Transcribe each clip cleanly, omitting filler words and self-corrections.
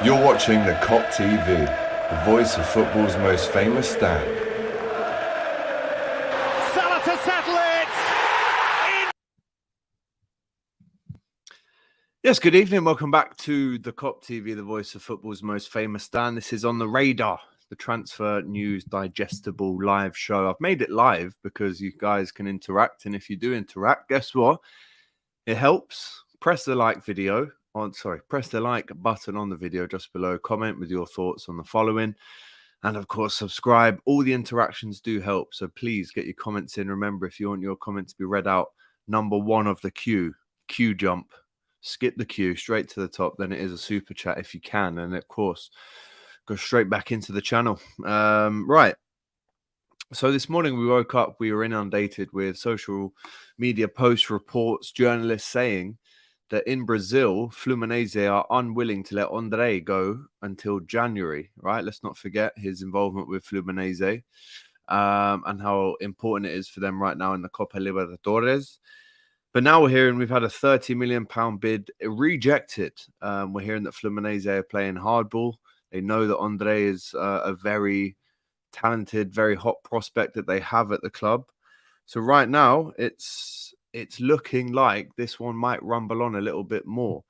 You're watching the Kop TV, the voice of football's most famous stand. Salah to settle it! Yes, good evening. Welcome back to the Kop TV, the voice of football's most famous stand. This is On the Radar, the transfer news digestible live show. I've made it live because you guys can interact. And if you do interact, guess what? It helps. Press the like button on the video just below. Comment with your thoughts on the following. And of course, subscribe. All the interactions do help. So please get your comments in. Remember, if you want your comments to be read out, number one of the queue jump. Skip the queue straight to the top. Then it is a super chat if you can. And of course, go straight back into the channel. Right. So this morning we woke up, we were inundated with social media posts, reports, journalists saying that in Brazil, Fluminense are unwilling to let André go until January, right? Let's not forget his involvement with Fluminense and how important it is for them right now in the Copa Libertadores. But now we're hearing we've had a £30 million bid rejected. We're hearing that Fluminense are playing hardball. They know that André is a very talented, very hot prospect that they have at the club. So right now, it's looking like this one might rumble on a little bit more.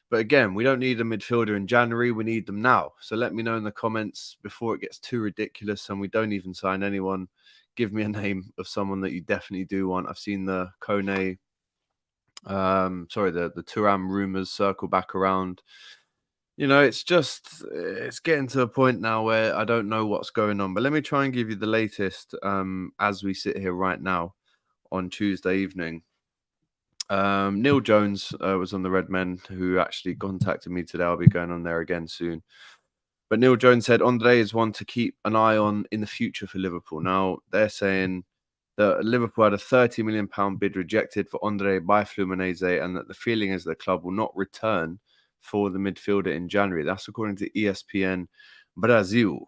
But again, we don't need a midfielder in January. We need them now. So let me know in the comments before it gets too ridiculous and we don't even sign anyone. Give me a name of someone that you definitely do want. I've seen the the Thuram rumors circle back around. You know, it's getting to a point now where I don't know what's going on. But let me try and give you the latest as we sit here right now on Tuesday evening. Neil Jones was on the Red Men, who actually contacted me today. I'll be going on there again soon. But Neil Jones said André is one to keep an eye on in the future for Liverpool. Now, they're saying that Liverpool had a £30 million bid rejected for André by Fluminense and that the feeling is the club will not return for the midfielder in January. That's according to ESPN Brazil.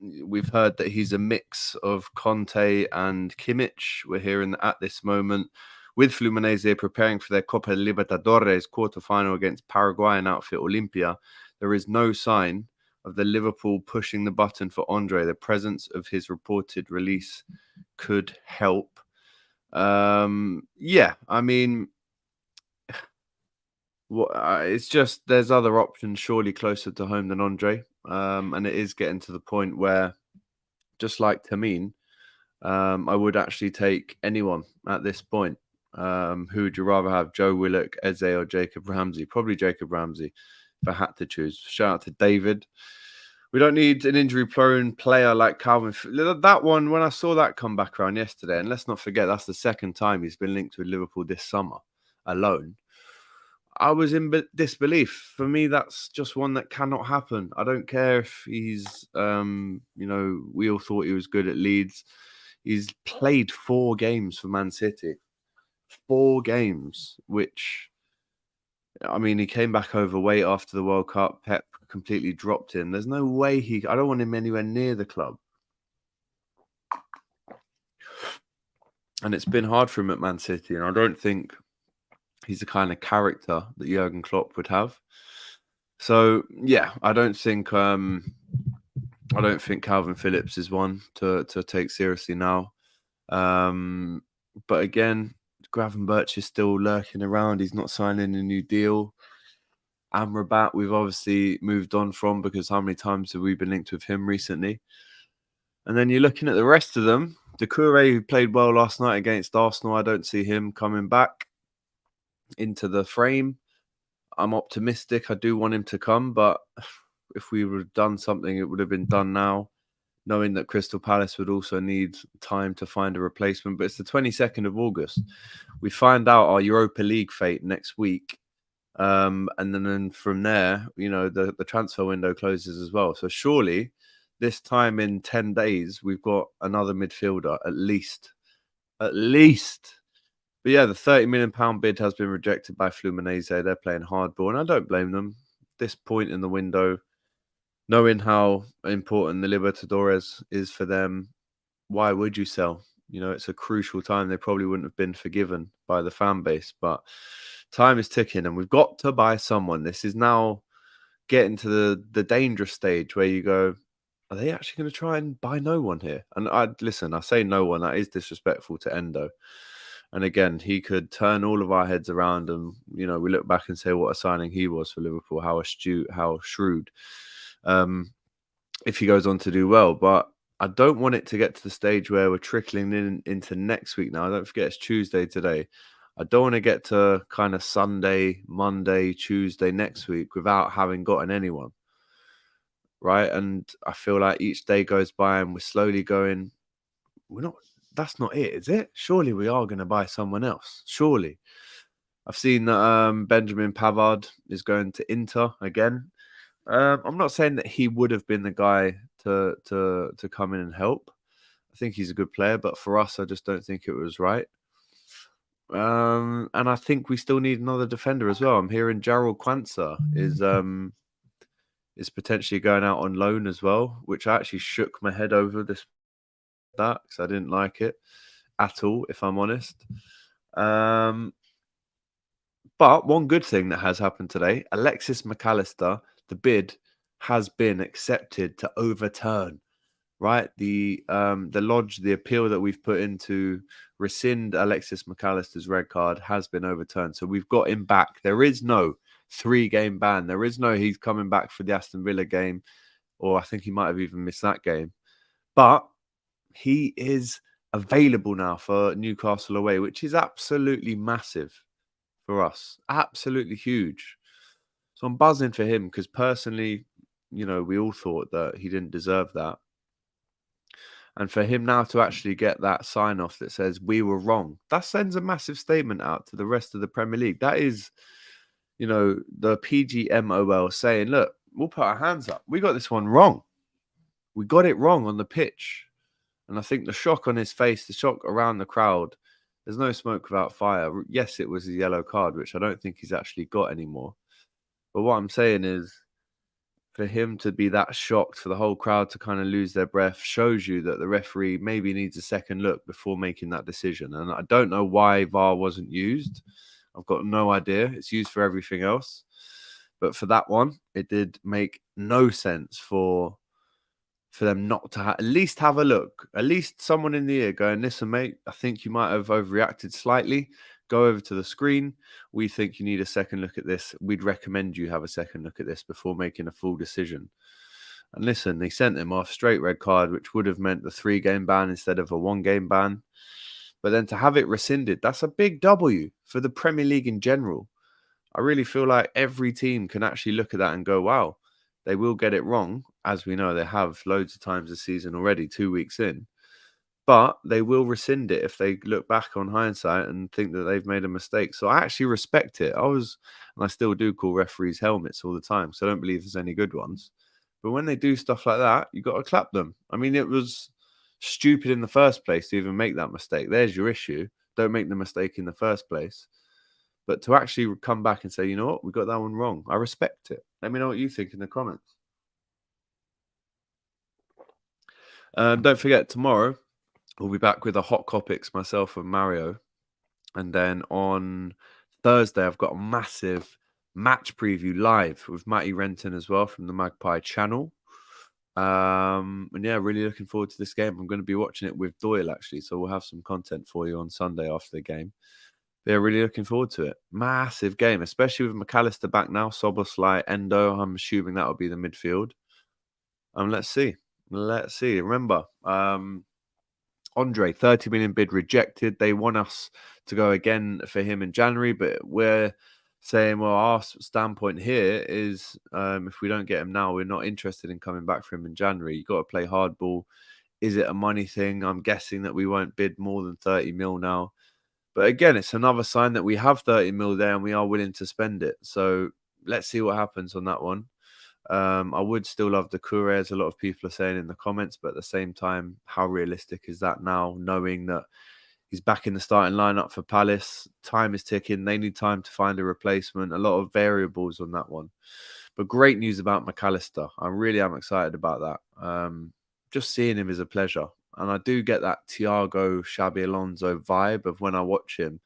We've heard that he's a mix of Conte and Kimmich. We're hearing that at this moment, with Fluminense preparing for their Copa Libertadores quarterfinal against Paraguayan outfit Olimpia, there is no sign of the Liverpool pushing the button for André. The presence of his reported release could help. Yeah, I mean, it's just there's other options surely closer to home than André. And it is getting to the point where, just like Tamine, I would actually take anyone at this point. Who would you rather have, Joe Willock, Eze, or Jacob Ramsey? Probably Jacob Ramsey if I had to choose. Shout out to David. We don't need an injury-prone player like Calvin. That one, when I saw that come back around yesterday, and let's not forget, that's the second time he's been linked with Liverpool this summer alone. I was in disbelief. For me, that's just one that cannot happen. I don't care if he's, we all thought he was good at Leeds. He's played 4 games for Man City. 4 games, which, I mean, he came back overweight after the World Cup. Pep completely dropped him. There's no way I don't want him anywhere near the club. And it's been hard for him at Man City, and I don't think he's the kind of character that Jurgen Klopp would have. So yeah, I don't think Calvin Phillips is one to take seriously now. But again, Birch is still lurking around. He's not signing a new deal. Amrabat, we've obviously moved on from, because how many times have we been linked with him recently? And then you're looking at the rest of them. Doucouré, who played well last night against Arsenal, I don't see him coming back into the frame. I'm optimistic. I do want him to come, but if we would have done something, it would have been done now, knowing that Crystal Palace would also need time to find a replacement. But it's the 22nd of August. We find out our Europa League fate next week. And then from there, the transfer window closes as well. So surely this time in 10 days, we've got another midfielder, at least. But yeah, the £30 million bid has been rejected by Fluminense. They're playing hardball, and I don't blame them. This point in the window, knowing how important the Libertadores is for them, why would you sell? It's a crucial time. They probably wouldn't have been forgiven by the fan base. But Time is ticking, and we've got to buy someone. This is now getting to the dangerous stage where you go, are they actually going to try and buy no one here? And I say no one, that is disrespectful to Endo. And again, he could turn all of our heads around, and we look back and say what a signing he was for Liverpool, how astute, how shrewd. If he goes on to do well, but I don't want it to get to the stage where we're trickling into next week now. Don't forget it's Tuesday today. I don't want to get to kind of Sunday, Monday, Tuesday next week without having gotten anyone. Right. And I feel like each day goes by and we're slowly going, that's not it, is it? Surely we are going to buy someone else. Surely. I've seen that Benjamin Pavard is going to Inter again. I'm not saying that he would have been the guy to come in and help. I think he's a good player, but for us, I just don't think it was right. And I think we still need another defender as well. I'm hearing Jarrell Quansah is potentially going out on loan as well, which I actually shook my head over because I didn't like it at all, if I'm honest. But one good thing that has happened today, Alexis McAllister, the bid has been accepted to overturn. Right, the lodge, the appeal that we've put in to rescind Alexis McAllister's red card has been overturned. So we've got him back. There is no 3-game ban. There is no he's coming back for the Aston Villa game, or I think he might have even missed that game. But he is available now for Newcastle away, which is absolutely massive for us. Absolutely huge. So I'm buzzing for him because personally, we all thought that he didn't deserve that. And for him now to actually get that sign-off that says we were wrong, that sends a massive statement out to the rest of the Premier League. That is, the PGMOL saying, look, we'll put our hands up. We got this one wrong. We got it wrong on the pitch. And I think the shock on his face, the shock around the crowd, there's no smoke without fire. Yes, it was a yellow card, which I don't think he's actually got anymore. But what I'm saying is, for him to be that shocked, for the whole crowd to kind of lose their breath, shows you that the referee maybe needs a second look before making that decision. And I don't know why VAR wasn't used. I've got no idea. It's used for everything else. But for that one, it did make no sense for them not to at least have a look. At least someone in the ear going, listen, mate, I think you might have overreacted slightly. Go over to the screen. We think you need a second look at this. We'd recommend you have a second look at this before making a full decision. And listen, they sent him off straight red card, which would have meant the 3-game ban instead of a 1-game ban. But then to have it rescinded, that's a big W for the Premier League in general. I really feel like every team can actually look at that and go, wow, they will get it wrong. As we know, they have loads of times this season already, 2 weeks in. But they will rescind it if they look back on hindsight and think that they've made a mistake. So I actually respect it. And I still do call referees helmets all the time, so I don't believe there's any good ones. But when they do stuff like that, you got to clap them. I mean, it was stupid in the first place to even make that mistake. There's your issue. Don't make the mistake in the first place. But to actually come back and say, you know what, we got that one wrong, I respect it. Let me know what you think in the comments. Don't forget, tomorrow, we'll be back with a Hot Copics, myself and Mario. And then on Thursday, I've got a massive match preview live with Matty Renton as well from the Magpie channel. And yeah, really looking forward to this game. I'm going to be watching it with Doyle, actually. So we'll have some content for you on Sunday after the game. But yeah, really looking forward to it. Massive game, especially with McAllister back now. Szoboszlai, Endo. I'm assuming that will be the midfield. Let's see. Remember, André, 30 million bid rejected. They want us to go again for him in January, but we're saying, well, our standpoint here is if we don't get him now, we're not interested in coming back for him in January. You've got to play hardball. Is it a money thing? I'm guessing that we won't bid more than 30 mil now. But again, it's another sign that we have 30 mil there and we are willing to spend it. So let's see what happens on that one. I would still love the Doucouré, as a lot of people are saying in the comments, but at the same time, how realistic is that now, knowing that he's back in the starting lineup for Palace? Time is ticking. They need time to find a replacement. A lot of variables on that one. But great news about McAllister. I really am excited about that. Just seeing him is a pleasure. And I do get that Thiago, Xabi Alonso vibe of when I watch him.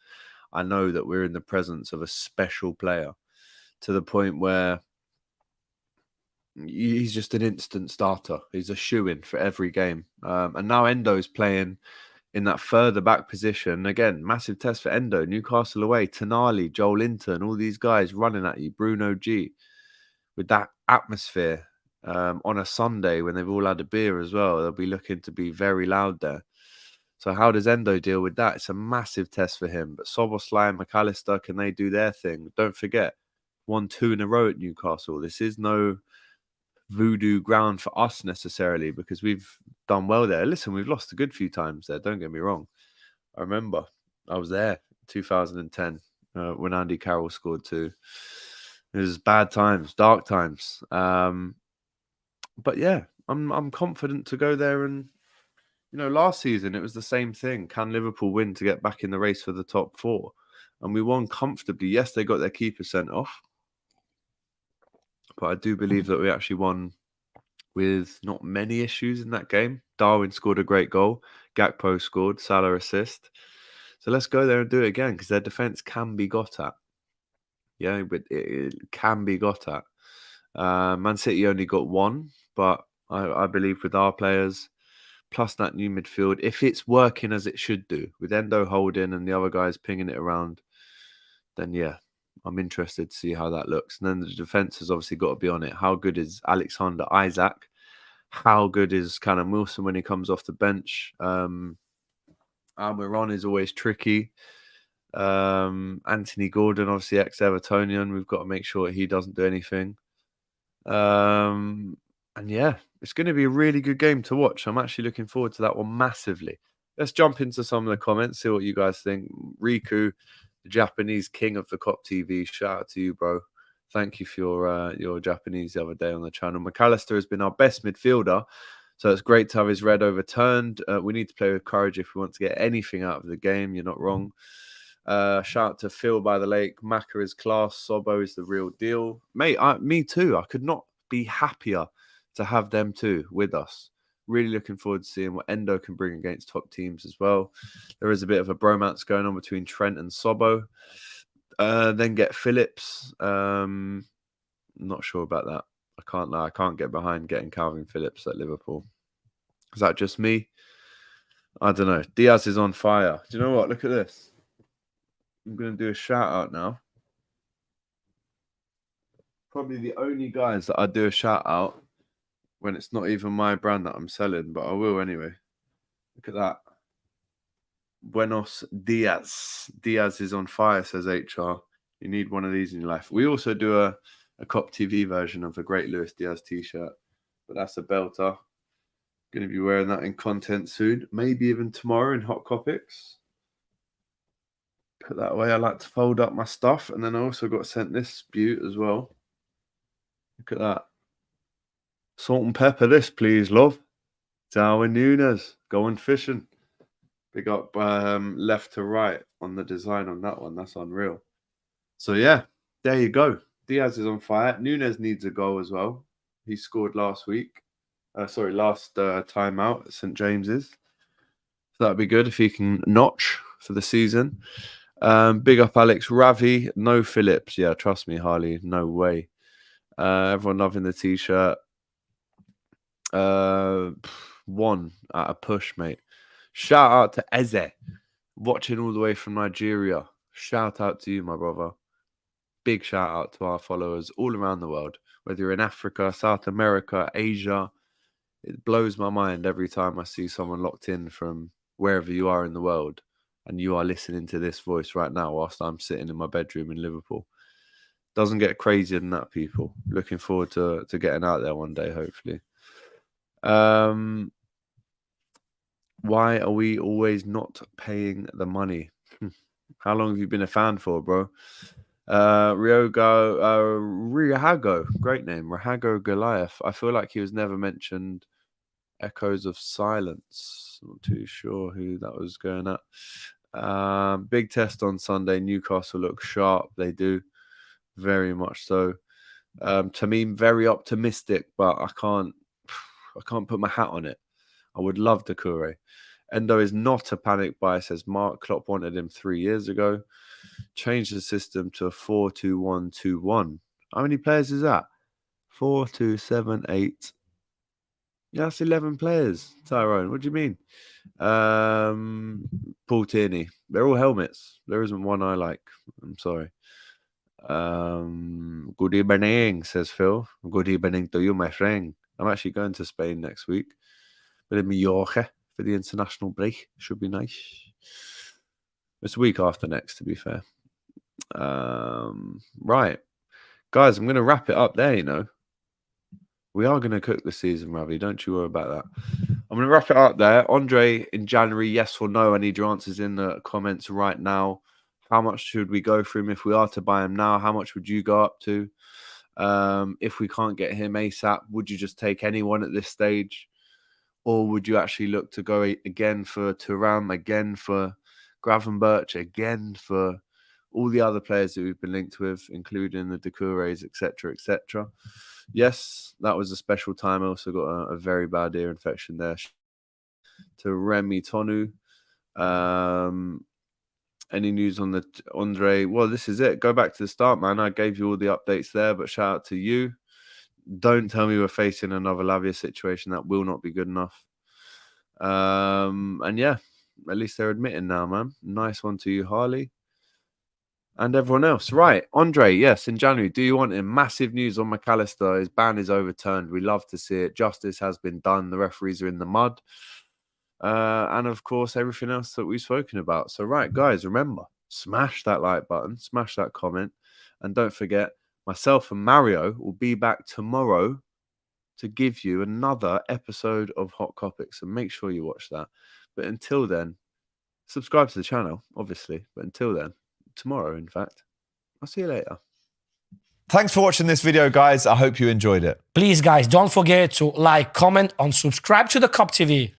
I know that we're in the presence of a special player to the point where he's just an instant starter. He's a shoo-in for every game. And now Endo's playing in that further back position. Again, massive test for Endo. Newcastle away, Tonali, Joel Linton, all these guys running at you. Bruno G. With that atmosphere on a Sunday when they've all had a beer as well. They'll be looking to be very loud there. So how does Endo deal with that? It's a massive test for him. But Szoboszlai and McAllister, can they do their thing? Don't forget, 1-2 in a row at Newcastle. This is no voodoo ground for us necessarily because we've done well there. Listen, we've lost a good few times there. Don't get me wrong. I remember I was there 2010 when Andy Carroll scored 2. It was bad times, dark times. But yeah, I'm confident to go there. And last season it was the same thing. Can Liverpool win to get back in the race for the top 4? And we won comfortably. Yes, they got their keeper sent off. But I do believe that we actually won with not many issues in that game. Darwin scored a great goal. Gakpo scored. Salah assist. So let's go there and do it again because their defence can be got at. Yeah, but it can be got at. Man City only got 1, but I believe with our players, plus that new midfield, if it's working as it should do, with Endo holding and the other guys pinging it around, then yeah, I'm interested to see how that looks. And then the defence has obviously got to be on it. How good is Alexander Isak? How good is Callum Wilson when he comes off the bench? Almiron is always tricky. Anthony Gordon, obviously ex-Evertonian. We've got to make sure he doesn't do anything. And yeah, it's going to be a really good game to watch. I'm actually looking forward to that one massively. Let's jump into some of the comments, see what you guys think. Riku, the Japanese king of the Kop TV. Shout out to you, bro. Thank you for your Japanese the other day on the channel. McAllister has been our best midfielder, so it's great to have his red overturned. We need to play with courage if we want to get anything out of the game. You're not wrong. Shout out to Phil by the lake. Maka is class. Sobo is the real deal. Mate, me too. I could not be happier to have them too with us. Really looking forward to seeing what Endo can bring against top teams as well. There is a bit of a bromance going on between Trent and Sobo. Then get Phillips. Not sure about that. I can't lie. I can't get behind getting Calvin Phillips at Liverpool. Is that just me? I don't know. Diaz is on fire. Do you know what? Look at this. I'm going to do a shout out now. Probably the only guys that I do a shout out when it's not even my brand that I'm selling, but I will anyway. Look at that. Buenos Diaz. Diaz is on fire, says HR. You need one of these in your life. We also do a Kop TV version of a great Luis Diaz t-shirt, but that's a belter. Going to be wearing that in content soon. Maybe even tomorrow in Hot Copics. Put that away. I like to fold up my stuff. And then I also got sent this beaut as well. Look at that. Salt and pepper this, please, love. Darwin Núñez going fishing. Big up left to right on the design on that one. That's unreal. So, yeah, there you go. Diaz is on fire. Núñez needs a goal as well. He scored last week. Last time out at St. James's. So that'd be good if he can notch for the season. Big up Alex Ravi. No Phillips. Yeah, trust me, Harley. No way. Everyone loving the t-shirt. 1 at a push, mate. Shout out to Eze, watching all the way from Nigeria. Shout out to you, my brother. Big shout out to our followers all around the world, whether you're in Africa, South America, Asia. It blows my mind every time I see someone locked in from wherever you are in the world, and you are listening to this voice right now whilst I'm sitting in my bedroom in Liverpool. Doesn't get crazier than that, people. Looking forward to getting out there one day, hopefully. Why are we always not paying the money? How long have you been a fan for, bro? Rihago, great name. Rihago Goliath. I feel like he was never mentioned. Echoes of Silence. Not too sure who that was going at. Big test on Sunday. Newcastle look sharp. They do. Very much so. Tamim, very optimistic, but I can't put my hat on it. I would love Doucouré. Endo is not a panic buy, says Mark. Klopp wanted him 3 years ago. Changed the system to a 4-2-1-2-1. How many players is that? 4, 2, 7, 8. Yeah, that's 11 players. Tyrone, what do you mean? Paul Tierney. They're all helmets. There isn't one I like. I'm sorry. Good evening, says Phil. Good evening to you, my friend. I'm actually going to Spain next week. But in Mallorca for the international break. Should be nice. It's a week after next, to be fair. Right. Guys, I'm going to wrap it up there, you know. We are going to cook this season, Ravi. Don't you worry about that. I'm going to wrap it up there. Andre, in January, yes or no? I need your answers in the comments right now. How much should we go for him if we are to buy him now? How much would you go up to? If we can't get him ASAP, would you just take anyone at this stage? Or would you actually look to go again for Thuram, again for Birch, again for all the other players that we've been linked with, including the Doucourés, etc., etc.? Yes, that was a special time. I also got a very bad ear infection there. To Remy Tonu. Any news on the Andre? Well, this is it. Go back to the start, man. I gave you all the updates there, but shout out to you. Don't tell me we're facing another Lavia situation. That will not be good enough. And yeah, at least they're admitting now, man. Nice one to you, Harley. And everyone else. Right. Andre, yes, in January. Do you want him? Massive news on McAllister. His ban is overturned. We love to see it. Justice has been done. The referees are in the mud. And of course, everything else that we've spoken about. So, right, guys, remember, smash that like button, smash that comment. And don't forget, myself and Mario will be back tomorrow to give you another episode of Hot Topics. So make sure you watch that. But until then, subscribe to the channel, obviously. But until then, tomorrow, in fact, I'll see you later. Thanks for watching this video, guys. I hope you enjoyed it. Please, guys, don't forget to like, comment, and subscribe to the Kop TV.